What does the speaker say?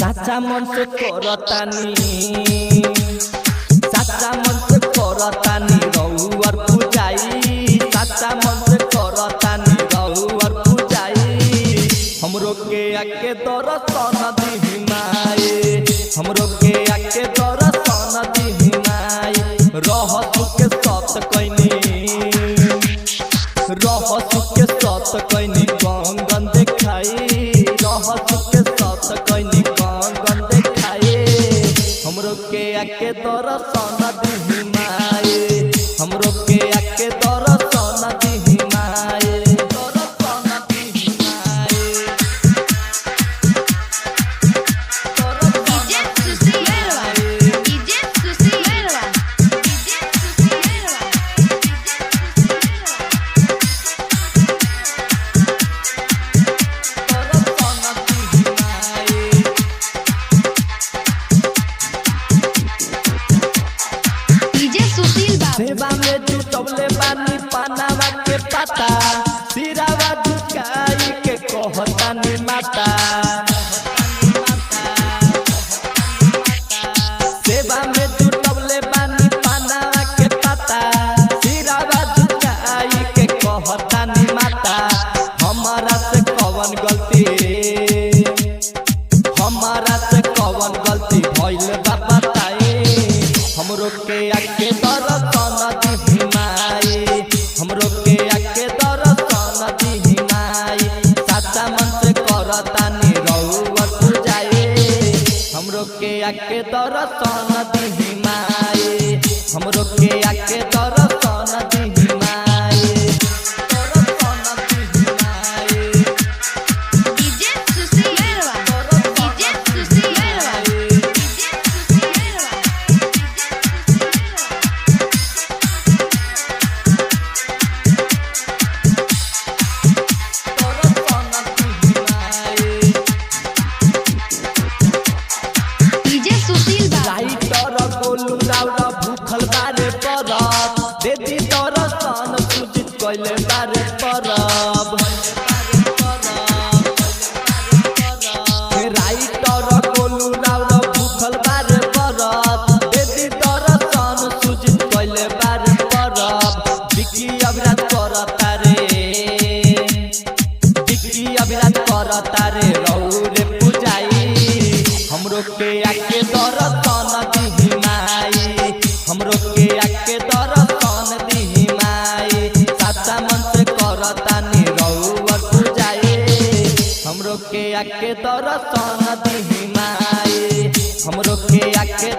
सच्चा मन से करतानी सच्चा मन से करतानी रहुआर पूजाई सच्चा मन से करतानी रहुआर पूजाई हमरो के आके दर्शन दिही माए हमरो के आके दर्शन दिही माए रह सुके सत कइनी रह सुके सत कइनी गंगन देखाई रह सुके सत कइनी हमरो के आके दर्शन दिही माए हमरो के आके दर्शन दिही माए दर्शन दिही माए डीजे सुशीलवा डीजे सुशीलवा डीजे सुशीलवा दर्शन दिही माए सेवा में जुटवले बानी पानावा के पाता सिरावा झुकाई के कहतानी माता सेवा में जुटवले बानी पानावा के पाता सिरावा झुकाई के कहतानी माता हमारा से कवन गलती भइल बा बताई हमरो के आके दर्शन दिही माए हमरो के आके दर्शन दिही माए सच्चा मन से करतानी रहुआर पूजाई हमरो के आके दर्शन दिही माए हमरो के आके दर्शन दिही माए दर्शन दिही माए डीजे सुशीलवा डीजे सुशीलवा भूखल बारे परब देती दर्शन सूचित कैले बारे परब राइटर गोलू राउर भूखल बारे परब देती दर्शन सूचित कैले बारे परब बिकी अभिराज करता रे रहुरे पूजाई हमरो के आके दर्शन दिही माई हमरो के आके दर्शन दिही माई सच्चा मन से करतानी रहुआर पूजाई हमरो के आके दर्शन दिही माई हमरो के आके